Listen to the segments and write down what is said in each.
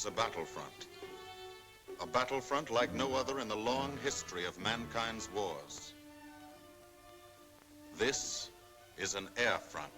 is a battlefront. A battlefront like no other in the long history of mankind's wars. This is an air front.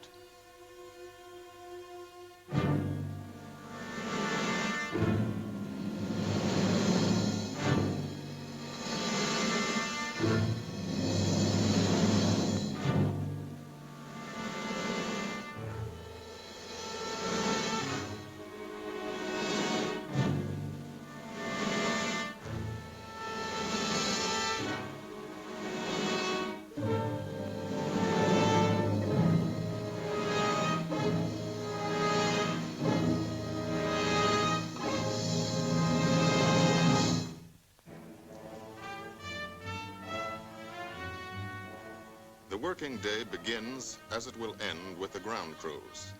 The working day begins, as it will end, with the ground crews,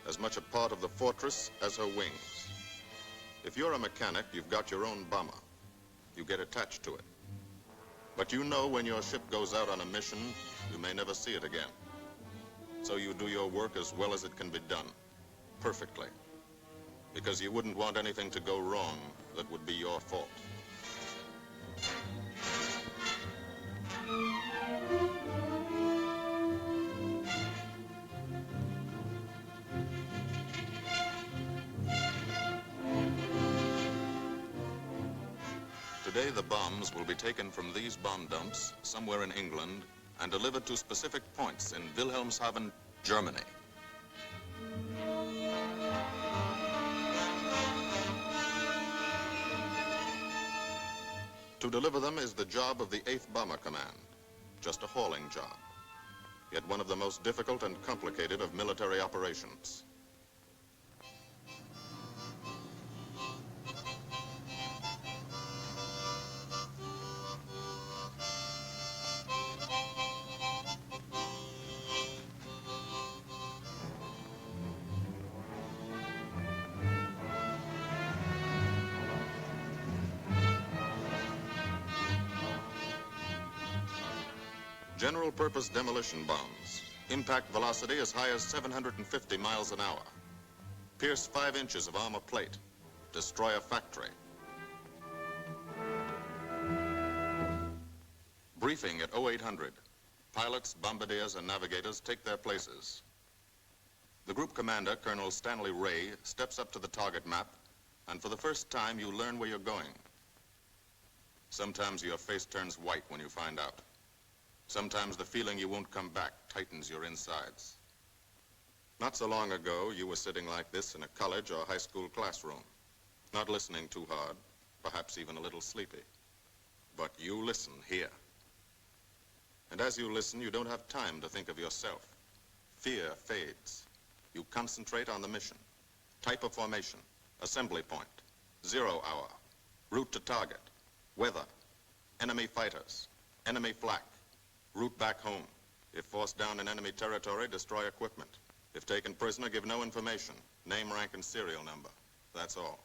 as much a part of the fortress as her wings. If you're a mechanic, you've got your own bomber. You get attached to it. But you know when your ship goes out on a mission, you may never see it again. So you do your work as well as it can be done, perfectly, because you wouldn't want anything to go wrong that would be your fault. Today, the bombs will be taken from these bomb dumps somewhere in England and delivered to specific points in Wilhelmshaven, Germany. To deliver them is the job of the 8th Bomber Command, just a hauling job, yet one of the most difficult and complicated of military operations. General-purpose demolition bombs, impact velocity as high as 750 miles an hour, pierce 5 inches of armor plate, destroy a factory. Briefing at 0800. Pilots, bombardiers, and navigators take their places. The group commander, Colonel Stanley Ray, steps up to the target map, and for the first time, you learn where you're going. Sometimes your face turns white when you find out. Sometimes the feeling you won't come back tightens your insides. Not so long ago, you were sitting like this in a college or high school classroom, not listening too hard, perhaps even a little sleepy. But you listen here. And as you listen, you don't have time to think of yourself. Fear fades. You concentrate on the mission. Type of formation, assembly point, 0 hour, route to target, weather, enemy fighters, enemy flak, route back home. If forced down in enemy territory, destroy equipment. If taken prisoner, give no information. Name, rank, and serial number. That's all.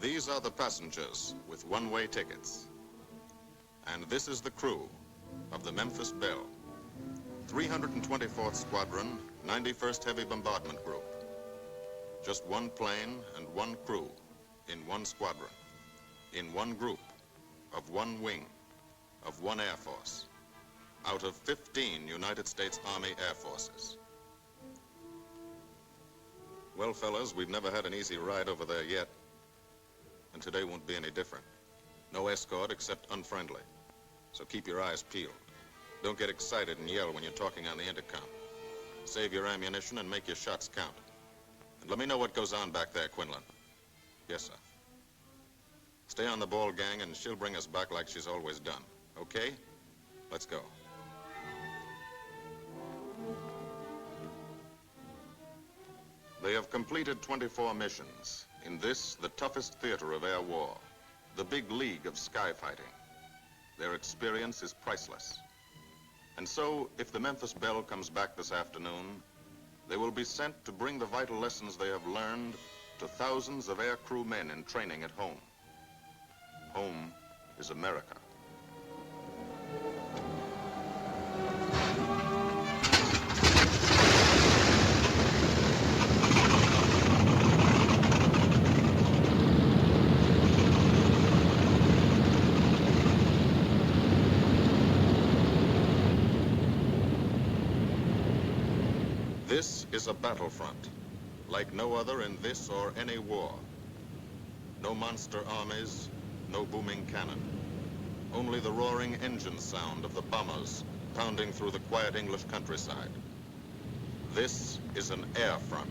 These are the passengers with one-way tickets. And this is the crew of the Memphis Belle, 324th Squadron, 91st Heavy Bombardment Group. Just one plane and one crew in one squadron, in one group, of one wing, of one Air Force, out of 15 United States Army Air Forces. Well, fellas, we've never had an easy ride over there yet. And today won't be any different. No escort except unfriendly. So keep your eyes peeled. Don't get excited and yell when you're talking on the intercom. Save your ammunition and make your shots count. And let me know what goes on back there, Quinlan. Yes, sir. Stay on the ball, gang, and she'll bring us back like she's always done. Okay? Let's go. They have completed 24 missions. In this, the toughest theater of air war, the big league of sky fighting, their experience is priceless. And so, if the Memphis Belle comes back this afternoon, they will be sent to bring the vital lessons they have learned to thousands of air crew men in training at home. Home is America. This is a battlefront, like no other in this or any war. No monster armies, no booming cannon. Only the roaring engine sound of the bombers pounding through the quiet English countryside. This is an air front.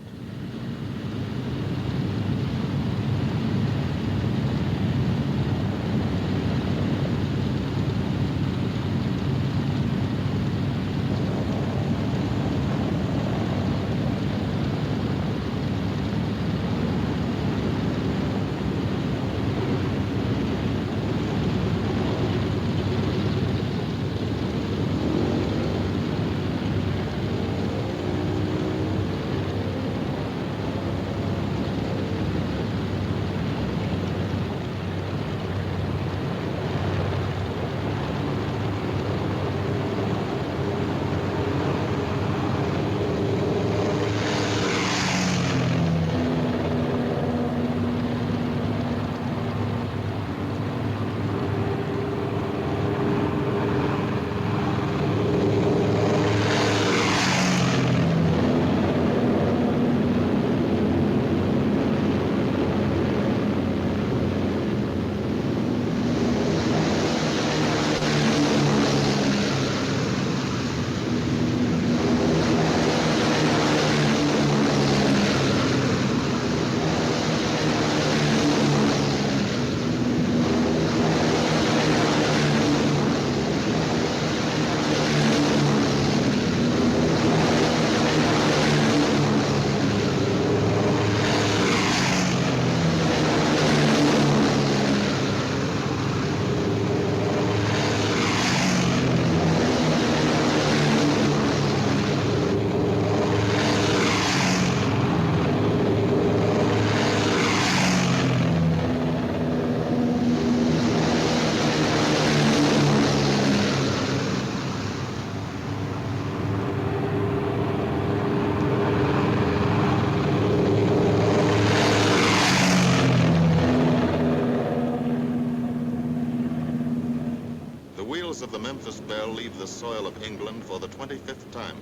The wheels of the Memphis Belle leave the soil of England for the 25th time.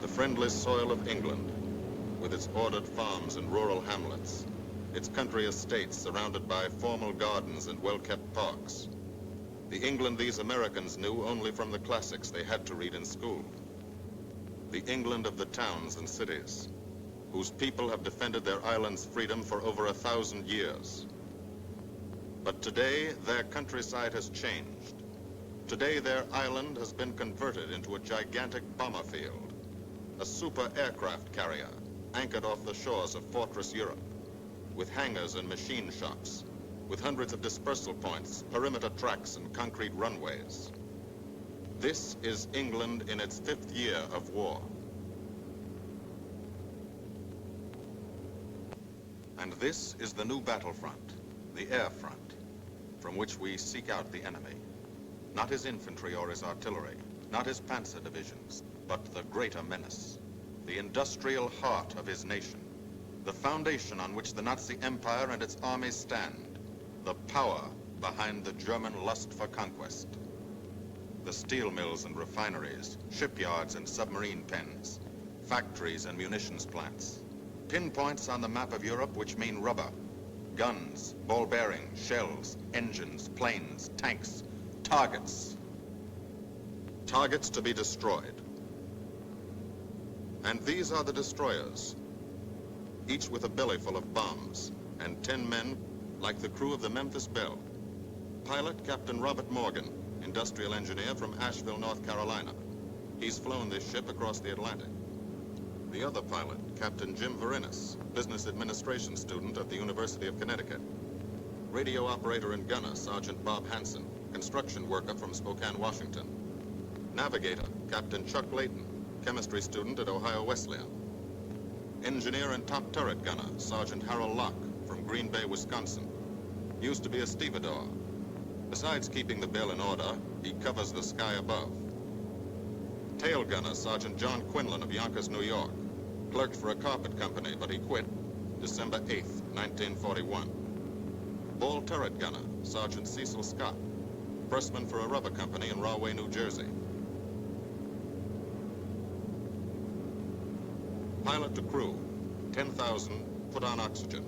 The friendly soil of England, with its ordered farms and rural hamlets, its country estates surrounded by formal gardens and well-kept parks. The England these Americans knew only from the classics they had to read in school. The England of the towns and cities, whose people have defended their island's freedom for over 1,000 years. But today, their countryside has changed. Today, their island has been converted into a gigantic bomber field, a super aircraft carrier anchored off the shores of Fortress Europe, with hangars and machine shops, with hundreds of dispersal points, perimeter tracks, and concrete runways. This is England in its 5th year of war. And this is the new battlefront, the air front, from which we seek out the enemy. Not his infantry or his artillery, not his panzer divisions, but the greater menace, the industrial heart of his nation, the foundation on which the Nazi Empire and its armies stand, the power behind the German lust for conquest. The steel mills and refineries, shipyards and submarine pens, factories and munitions plants, pinpoints on the map of Europe which mean rubber, guns, ball bearings, shells, engines, planes, tanks, targets. Targets to be destroyed. And these are the destroyers, each with a belly full of bombs, and 10 men like the crew of the Memphis Belle. Pilot Captain Robert Morgan, industrial engineer from Asheville, North Carolina. He's flown this ship across the Atlantic. The other pilot, Captain Jim Verinis, business administration student at the University of Connecticut. Radio operator and gunner, Sergeant Bob Hansen, construction worker from Spokane, Washington. Navigator, Captain Chuck Layton, chemistry student at Ohio Wesleyan. Engineer and top turret gunner, Sergeant Harold Locke, from Green Bay, Wisconsin. Used to be a stevedore. Besides keeping the Belle in order, he covers the sky above. Tail gunner, Sergeant John Quinlan of Yonkers, New York. Clerked for a carpet company, but he quit December 8th, 1941. Ball turret gunner, Sergeant Cecil Scott. Pressman for a rubber company in Rahway, New Jersey. Pilot to crew, 10,000, put on oxygen.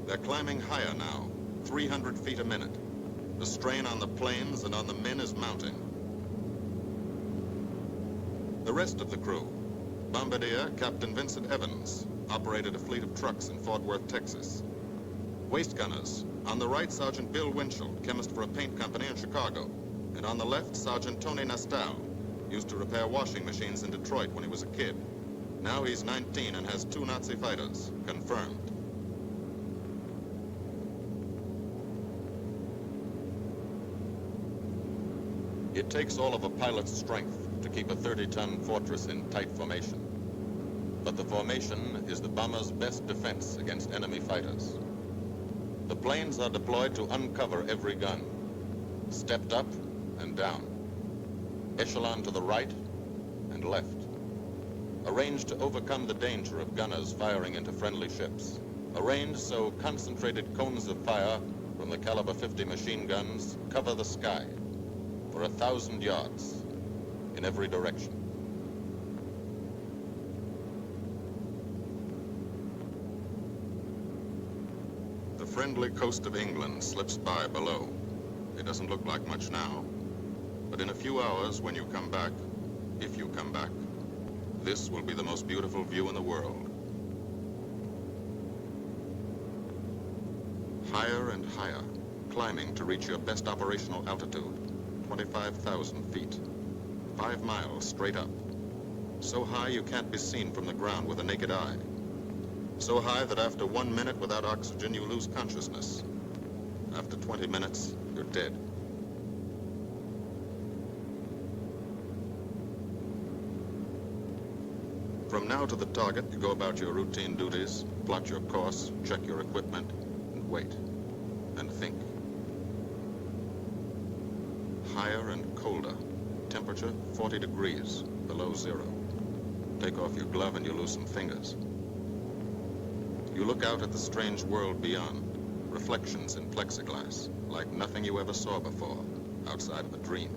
They're climbing higher now, 300 feet a minute. The strain on the planes and on the men is mounting. The rest of the crew, Bombardier Captain Vincent Evans, operated a fleet of trucks in Fort Worth, Texas. Waist gunners, on the right, Sergeant Bill Winchell, chemist for a paint company in Chicago. And on the left, Sergeant Tony Nastal, used to repair washing machines in Detroit when he was a kid. Now he's 19 and has 2 Nazi fighters, confirmed. It takes all of a pilot's strength to keep a 30-ton fortress in tight formation. But the formation is the bomber's best defense against enemy fighters. The planes are deployed to uncover every gun, stepped up and down, echelon to the right and left, arranged to overcome the danger of gunners firing into friendly ships, arranged so concentrated cones of fire from the caliber 50 machine guns cover the sky for 1,000 yards in every direction. The friendly coast of England slips by below. It doesn't look like much now, but in a few hours when you come back, if you come back, this will be the most beautiful view in the world. Higher and higher, climbing to reach your best operational altitude, 25,000 feet. 5 miles straight up. So high you can't be seen from the ground with the naked eye. So high that after 1 minute without oxygen, you lose consciousness. After 20 minutes, you're dead. From now to the target, you go about your routine duties, plot your course, check your equipment, and wait, and think. Higher and colder. Temperature 40 degrees, below zero. Take off your glove and you lose some fingers. You look out at the strange world beyond, reflections in plexiglass, like nothing you ever saw before, outside of a dream.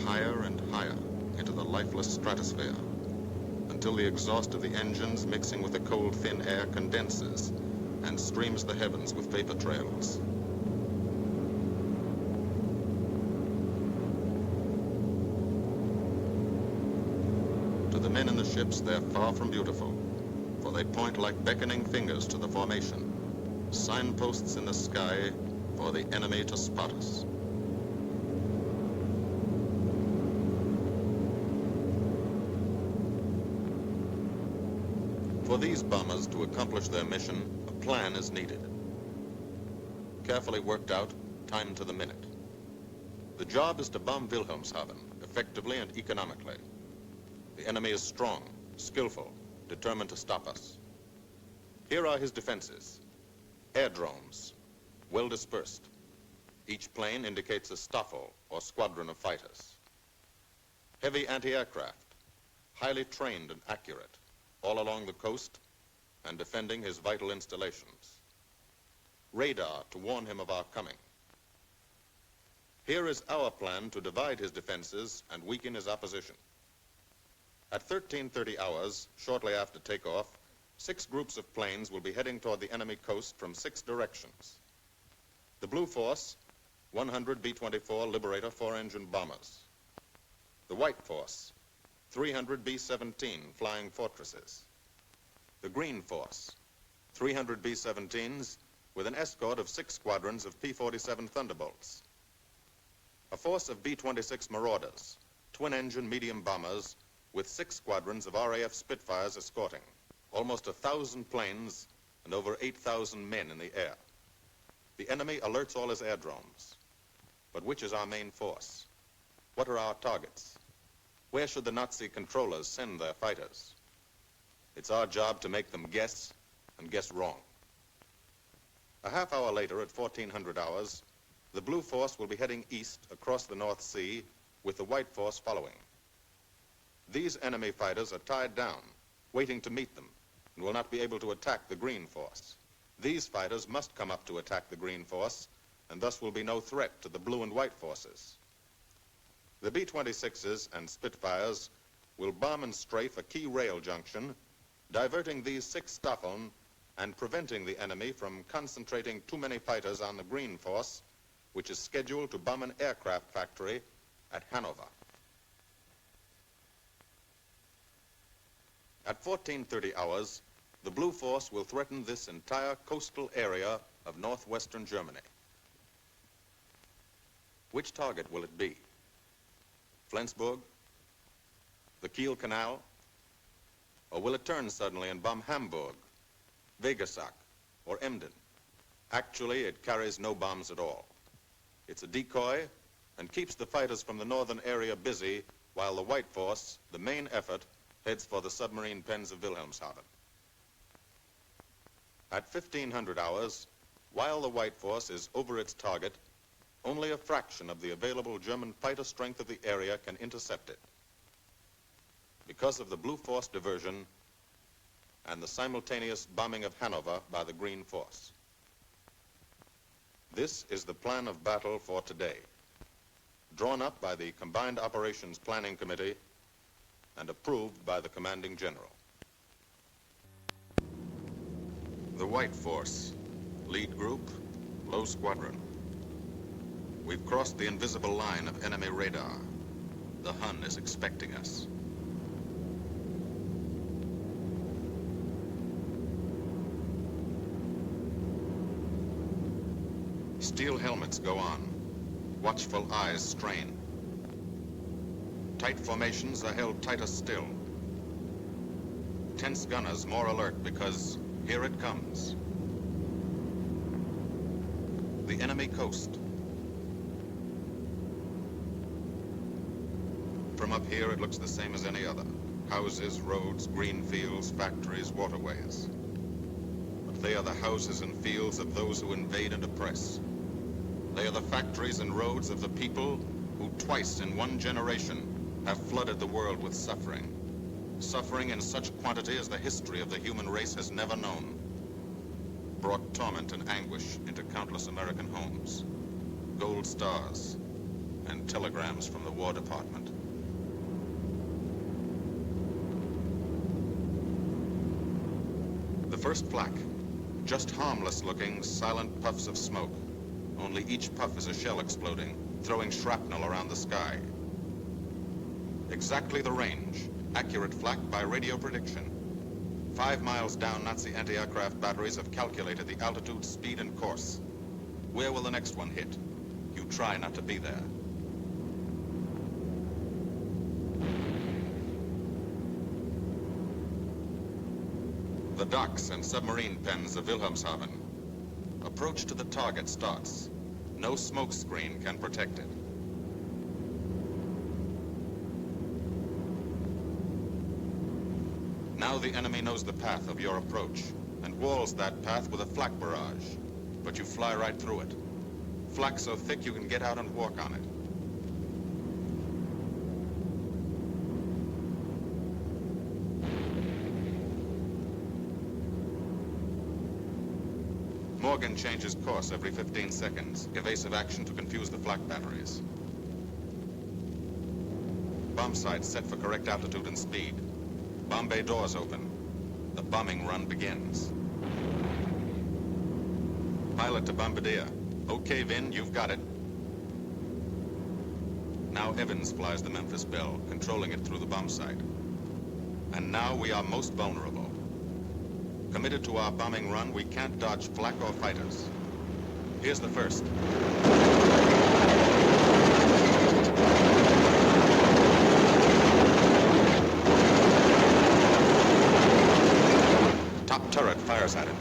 Higher and higher into the lifeless stratosphere, until the exhaust of the engines mixing with the cold, thin air condenses and streams the heavens with vapor trails. To the men in the ships, they're far from beautiful, for they point like beckoning fingers to the formation, signposts in the sky for the enemy to spot us. For these bombers to accomplish their mission, a plan is needed. Carefully worked out, timed to the minute. The job is to bomb Wilhelmshaven effectively and economically. The enemy is strong, skillful, determined to stop us. Here are his defenses. Airdromes, well dispersed. Each plane indicates a Stoffel or squadron of fighters. Heavy anti-aircraft, highly trained and accurate, all along the coast and defending his vital installations. Radar to warn him of our coming. Here is our plan to divide his defenses and weaken his opposition. At 13:30 hours, shortly after takeoff, 6 groups of planes will be heading toward the enemy coast from 6 directions. The Blue Force, 100 B-24 Liberator 4-engine bombers. The White Force, 300 B-17 Flying Fortresses. The Green Force, 300 B-17s with an escort of 6 squadrons of P-47 Thunderbolts. A force of B-26 Marauders, twin-engine medium bombers, with 6 squadrons of RAF Spitfires escorting. Almost 1,000 planes and over 8,000 men in the air. The enemy alerts all his aerodromes. But which is our main force? What are our targets? Where should the Nazi controllers send their fighters? It's our job to make them guess, and guess wrong. A half hour later, at 1400 hours, the Blue Force will be heading east across the North Sea, with the White Force following. These enemy fighters are tied down, waiting to meet them, and will not be able to attack the Green Force. These fighters must come up to attack the Green Force, and thus will be no threat to the Blue and White Forces. The B-26s and Spitfires will bomb and strafe a key rail junction, diverting these 6 Staffeln and preventing the enemy from concentrating too many fighters on the Green Force, which is scheduled to bomb an aircraft factory at Hanover. At 1430 hours, the Blue Force will threaten this entire coastal area of northwestern Germany. Which target will it be? Flensburg? The Kiel Canal? Or will it turn suddenly and bomb Hamburg, Wegesack, or Emden? Actually, it carries no bombs at all. It's a decoy and keeps the fighters from the northern area busy while the White Force, the main effort, heads for the submarine pens of Wilhelmshaven. At 1500 hours, while the White Force is over its target, only a fraction of the available German fighter strength of the area can intercept it. Because of the Blue Force diversion and the simultaneous bombing of Hanover by the Green Force. This is the plan of battle for today, drawn up by the Combined Operations Planning Committee and approved by the Commanding General. The White Force, lead group, low squadron. We've crossed the invisible line of enemy radar. The Hun is expecting us. Steel helmets go on. Watchful eyes strain. Tight formations are held tighter still. Tense gunners more alert because here it comes. The enemy coast. From up here, it looks the same as any other. Houses, roads, green fields, factories, waterways. But they are the houses and fields of those who invade and oppress. They are the factories and roads of the people who twice in one generation have flooded the world with suffering. Suffering in such quantity as the history of the human race has never known. Brought torment and anguish into countless American homes. Gold stars and telegrams from the War Department. The first flak, just harmless-looking, silent puffs of smoke. Only each puff is a shell exploding, throwing shrapnel around the sky. Exactly the range, accurate flak by radio prediction. 5 miles down, Nazi anti-aircraft batteries have calculated the altitude, speed, and course. Where will the next one hit? You try not to be there. The docks and submarine pens of Wilhelmshaven. Approach to the target starts. No smoke screen can protect it. Now the enemy knows the path of your approach and walls that path with a flak barrage, but you fly right through it. Flak so thick you can get out and walk on it. Morgan changes course every 15 seconds, evasive action to confuse the flak batteries. Bomb sights set for correct altitude and speed. Bomb bay doors open. The bombing run begins. Pilot to bombardier. Okay, Vin, you've got it. Now Evans flies the Memphis Belle, controlling it through the bomb sight. And now we are most vulnerable. Committed to our bombing run, we can't dodge flak or fighters. Here's the first. Top turret fires at him.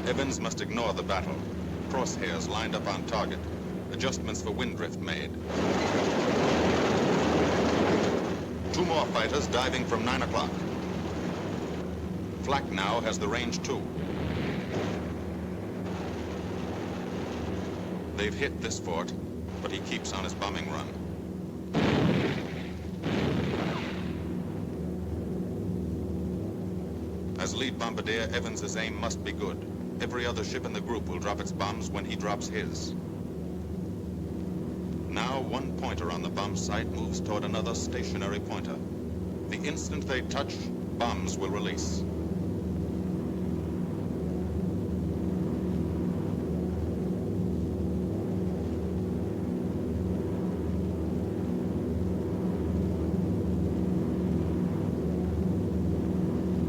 Evans must ignore the battle. Crosshairs lined up on target. Adjustments for wind drift made. 2 more fighters diving from 9 o'clock. Flak now has the range too. They've hit this fort, but he keeps on his bombing run. As lead bombardier, Evans's aim must be good. Every other ship in the group will drop its bombs when he drops his. Now, one pointer on the bomb site moves toward another stationary pointer. The instant they touch, bombs will release.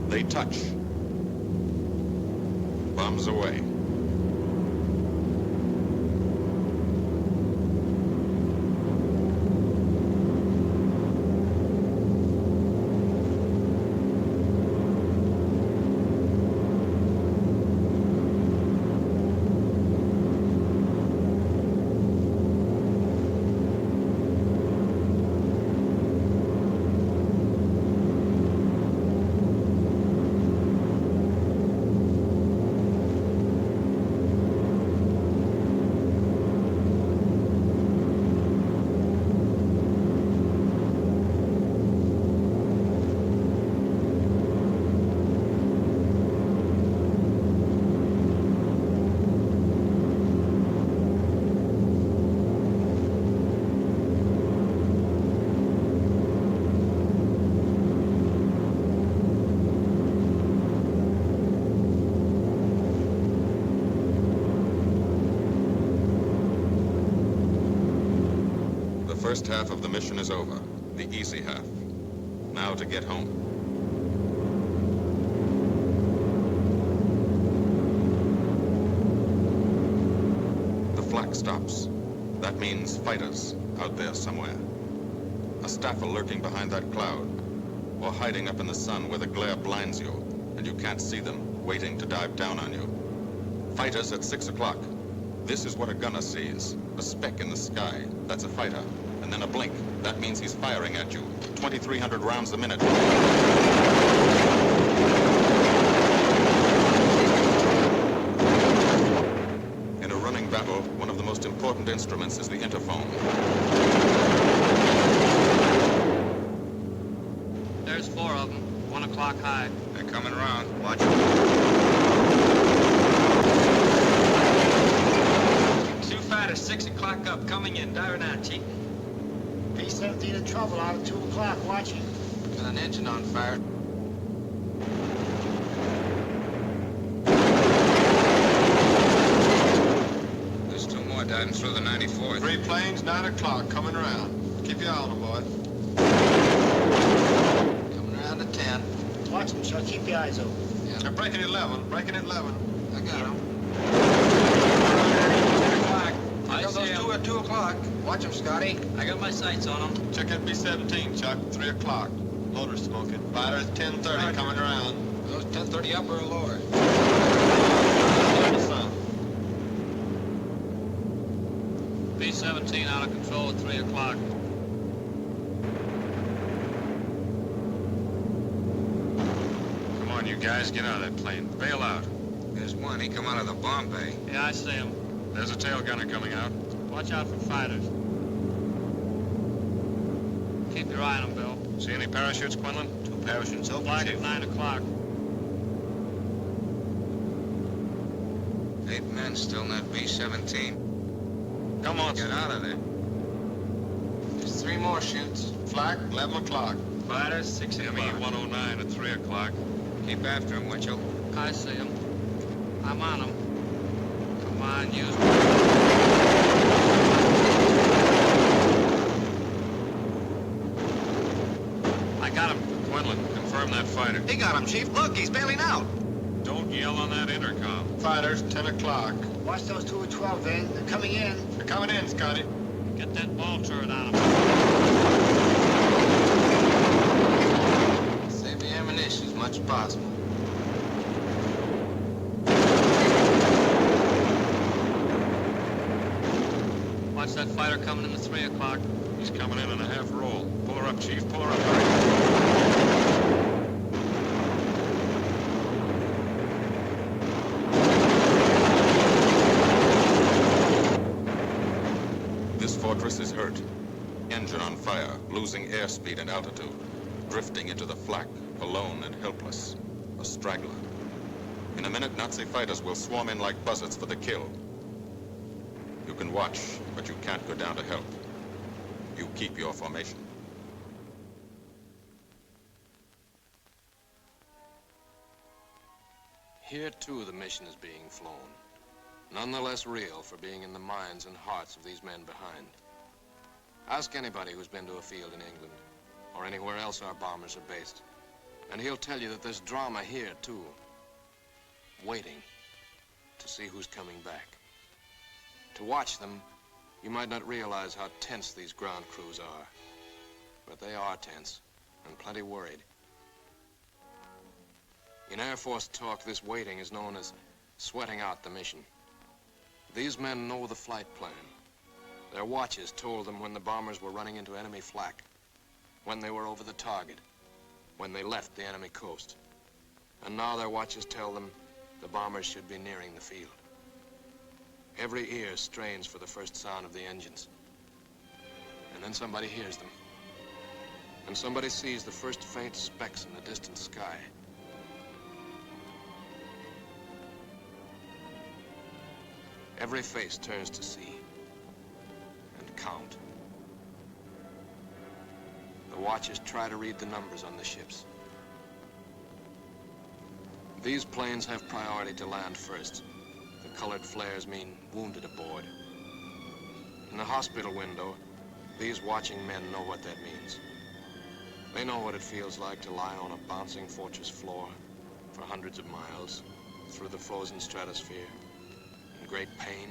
They touch. Bombs away. The first half of the mission is over, the easy half. Now to get home. The flak stops. That means fighters out there somewhere. A staffer lurking behind that cloud, or hiding up in the sun where the glare blinds you, and you can't see them, waiting to dive down on you. Fighters at 6 o'clock. This is what a gunner sees. A speck in the sky. That's a fighter. And then a blink. That means he's firing at you. 2,300 rounds a minute. In a running battle, one of the most important instruments is the interphone. There's 4 of them. 1 o'clock high. They're coming around. Watch them. 2 fighters, 6 o'clock up, coming in. Dire now, Chief. B-17 in trouble out at 2 o'clock, watching. Got an engine on fire. There's 2 more diving through the 94th. 3 planes, 9 o'clock, coming around. Keep your eye on them, boy. Coming around to 10. Watch them, Chuck. Keep your eyes open. Yeah. They're breaking at 11, breaking at 11. I got them. 10 o'clock. I Got see those 2 them. at 2 o'clock. Watch them, Scotty. I got my sights on them. Check that B-17, Chuck, 3 o'clock. Loader smoking. Fighters, 10:30, coming around. Those 10:30 upper or lower? In the sun. B-17 out of control at 3 o'clock. Come on, you guys, get out of that plane. Bail out. There's one. He come out of the bomb bay. Yeah, I see them. There's a tail gunner coming out. Watch out for fighters. Keep your eye on them, Bill. See any parachutes, Quinlan? 2 parachutes open. Flag at 9 o'clock. 8 men still in that B-17. Come on, Get out of there. There's 3 more chutes. Flak, 11 o'clock. Fighters, 6 ME o'clock. 109 at 3 o'clock. Keep after him, Winchell. I see them. I'm on them. Come on, use I got him. Quinlan, confirm that fighter. He got him, Chief. Look, he's bailing out. Don't yell on that intercom. Fighters, 10 o'clock. Watch those 2 at 12, Van. They're coming in. They're coming in, Scotty. Get that ball turret on him. Save the ammunition as much as possible. Watch that fighter coming in at 3 o'clock. He's coming in a half roll. Pull her up, Chief. Pull her up. Hurry. This fortress is hurt. Engine on fire, losing airspeed and altitude. Drifting into the flak, alone and helpless. A straggler. In a minute, Nazi fighters will swarm in like buzzards for the kill. You can watch, but you can't go down to help. You keep your formation. Here, too, the mission is being flown. None the less real for being in the minds and hearts of these men behind. Ask anybody who's been to a field in England, or anywhere else our bombers are based, and he'll tell you that there's drama here, too. Waiting to see who's coming back. To watch them, you might not realize how tense these ground crews are. But they are tense, and plenty worried. In Air Force talk, this waiting is known as sweating out the mission. These men know the flight plan. Their watches told them when the bombers were running into enemy flak, when they were over the target, when they left the enemy coast. And now their watches tell them the bombers should be nearing the field. Every ear strains for the first sound of the engines. And then somebody hears them. And somebody sees the first faint specks in the distant sky. Every face turns to see and count. The watchers try to read the numbers on the ships. These planes have priority to land first. The colored flares mean wounded aboard. In the hospital window, these watching men know what that means. They know what it feels like to lie on a bouncing fortress floor for hundreds of miles through the frozen stratosphere in great pain,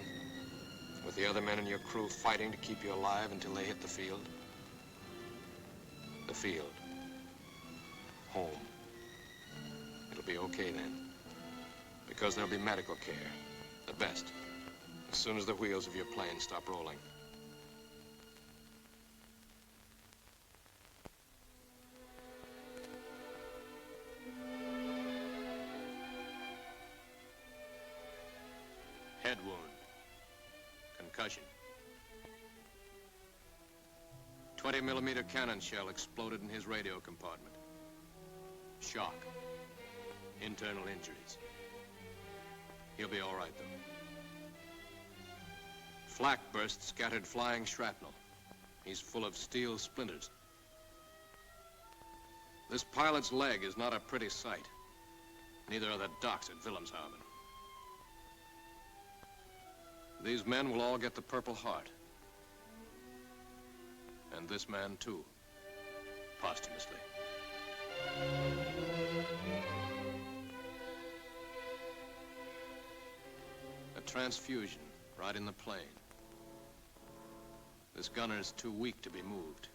with the other men in your crew fighting to keep you alive until they hit the field. The field. Home. It'll be okay then, because there'll be medical care, the best, as soon as the wheels of your plane stop rolling. Head wound. Concussion. 20mm cannon shell exploded in his radio compartment. Shock. Internal injuries. He'll be all right, though. Flak burst scattered flying shrapnel. He's full of steel splinters. This pilot's leg is not a pretty sight. Neither are the docks at Wilhelmshaven. These men will all get the Purple Heart. And this man, too, posthumously. A transfusion right in the plane. This gunner's too weak to be moved.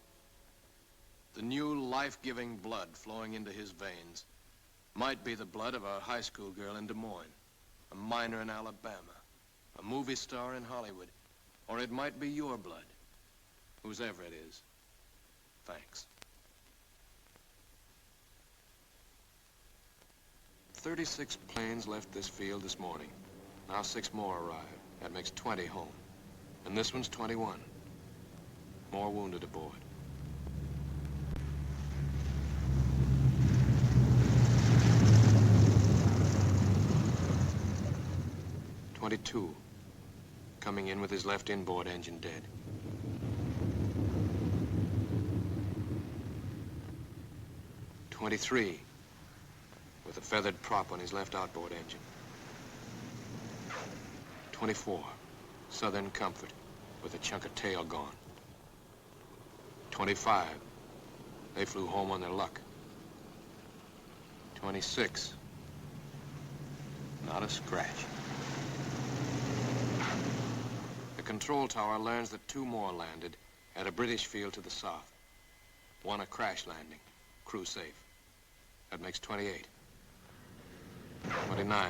The new life-giving blood flowing into his veins might be the blood of a high school girl in Des Moines, a miner in Alabama, a movie star in Hollywood, or it might be your blood. Whosever it is, thanks. 36 planes left this field this morning. Now 6 more arrived. That makes 20 home. And this one's 21. More wounded aboard. "22, coming in with his left inboard engine dead. 23, with a feathered prop on his left outboard engine. 24, Southern Comfort, with a chunk of tail gone. 25, they flew home on their luck. 26. Not a scratch. The control tower learns that 2 more landed at a British field to the south. 1 a crash landing, crew safe. That makes 28. 29.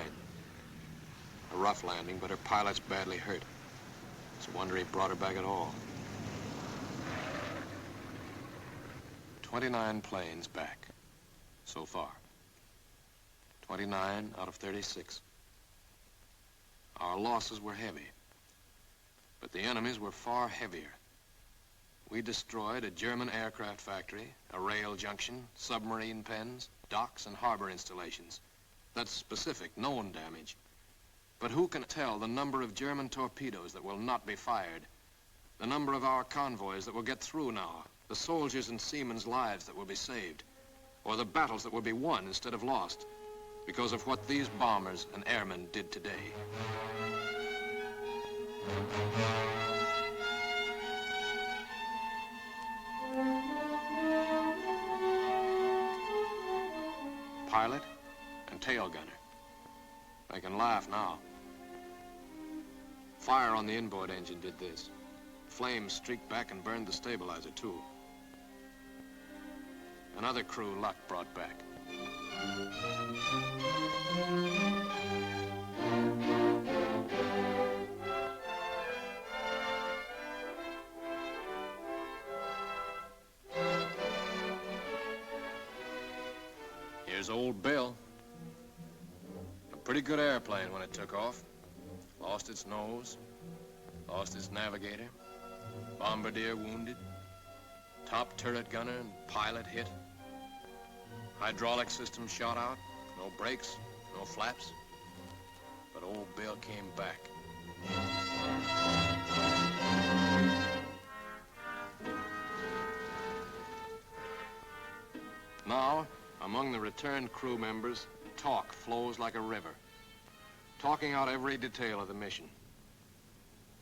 A rough landing, but her pilot's badly hurt. It's a wonder he brought her back at all. 29 planes back, so far. 29 out of 36. Our losses were heavy, but the enemy's were far heavier. We destroyed a German aircraft factory, a rail junction, submarine pens, docks, and harbor installations. That's specific, known damage. But who can tell the number of German torpedoes that will not be fired, the number of our convoys that will get through now, the soldiers' and seamen's lives that will be saved, or the battles that will be won instead of lost because of what these bombers and airmen did today. Pilot and tail gunner. I can laugh now. Fire on the inboard engine did this. Flames streaked back and burned the stabilizer, too. Another crew luck brought back. Here's old Bill. A pretty good airplane when it took off. Lost its nose, lost its navigator, bombardier wounded, top turret gunner and pilot hit, hydraulic system shot out, no brakes, no flaps, but old Bill came back. Now, among the returned crew members, talk flows like a river, talking out every detail of the mission.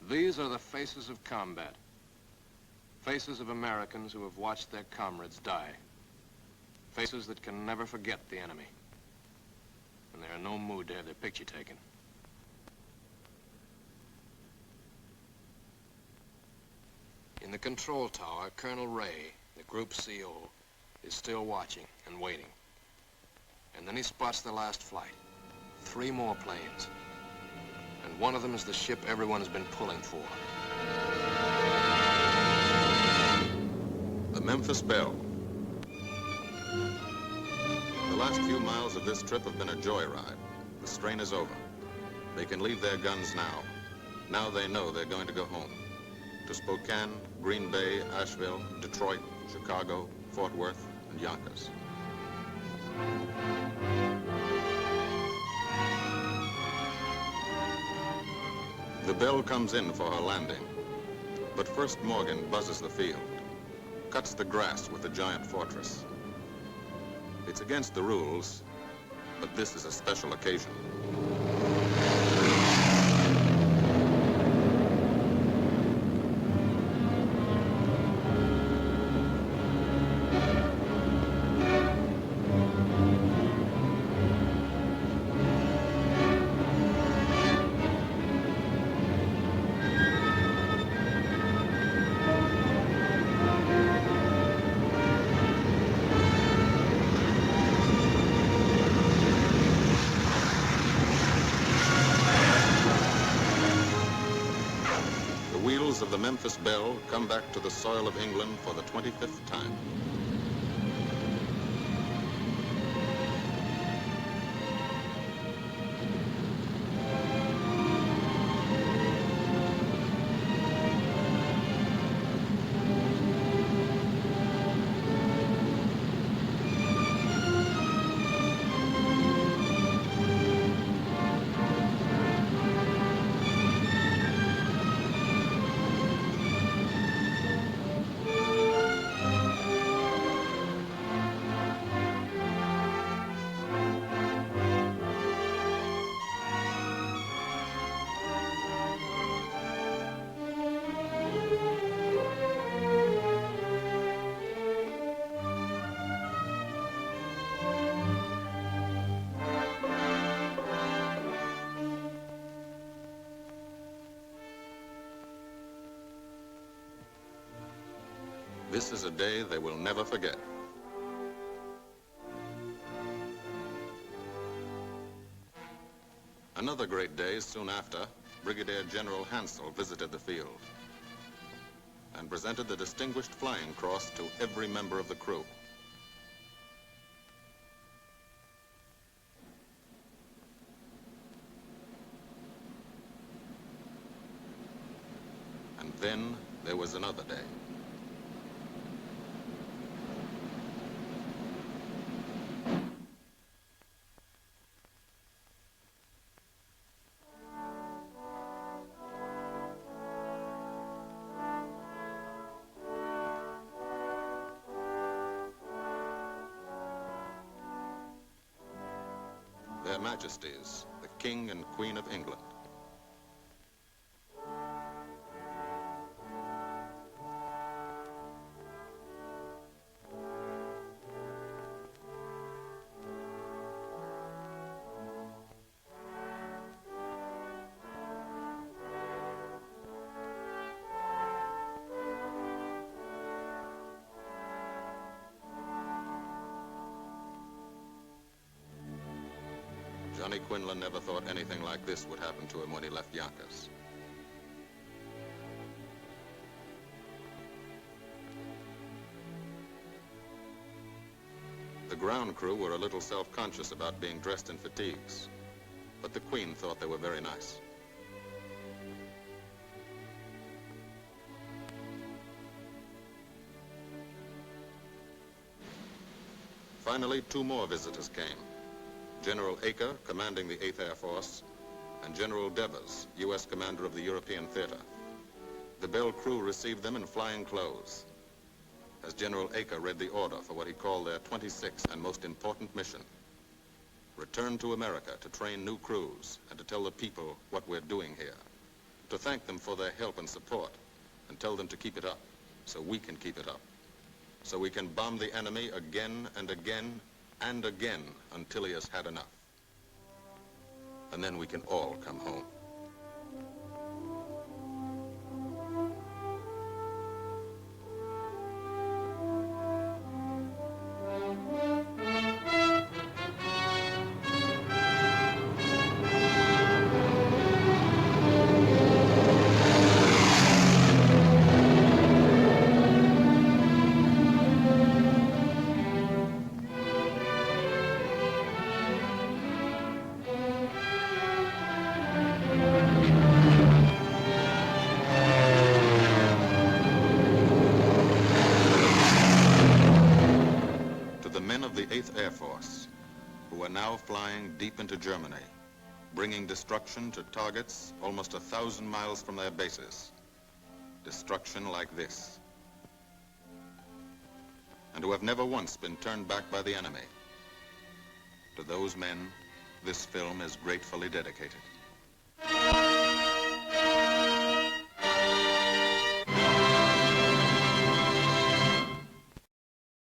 These are the faces of combat, faces of Americans who have watched their comrades die, faces that can never forget the enemy, and they're in no mood to have their picture taken. In the control tower, Colonel Ray, the group CO, is still watching and waiting. And then he spots the last flight. 3 more planes. And one of them is the ship everyone has been pulling for. The Memphis Belle. The last few miles of this trip have been a joyride. The strain is over. They can leave their guns now. Now they know they're going to go home. To Spokane, Green Bay, Asheville, Detroit, Chicago, Fort Worth, and Yonkers. The Belle comes in for her landing. But first Morgan buzzes the field, cuts the grass with the giant fortress. It's against the rules, but this is a special occasion. Of the Memphis Belle come back to the soil of England for the 25th time. This is a day they will never forget. Another great day soon after, Brigadier General Hansel visited the field and presented the Distinguished Flying Cross to every member of the crew. And then there was another day. Their Majesties, the King and Queen of England. Johnny Quinlan never thought anything like this would happen to him when he left Yonkers. The ground crew were a little self-conscious about being dressed in fatigues, but the Queen thought they were very nice. Finally, 2 more visitors came. General Acre, commanding the 8th Air Force, and General Devers, U.S. commander of the European Theater. The Belle crew received them in flying clothes, as General Acre read the order for what he called their 26th and most important mission. Return to America to train new crews and to tell the people what we're doing here. To thank them for their help and support and tell them to keep it up so we can keep it up. So we can bomb the enemy again and again and again until he has had enough. And then we can all come home. Air Force, who are now flying deep into Germany, bringing destruction to targets almost 1,000 miles from their bases. Destruction like this. And who have never once been turned back by the enemy. To those men, this film is gratefully dedicated.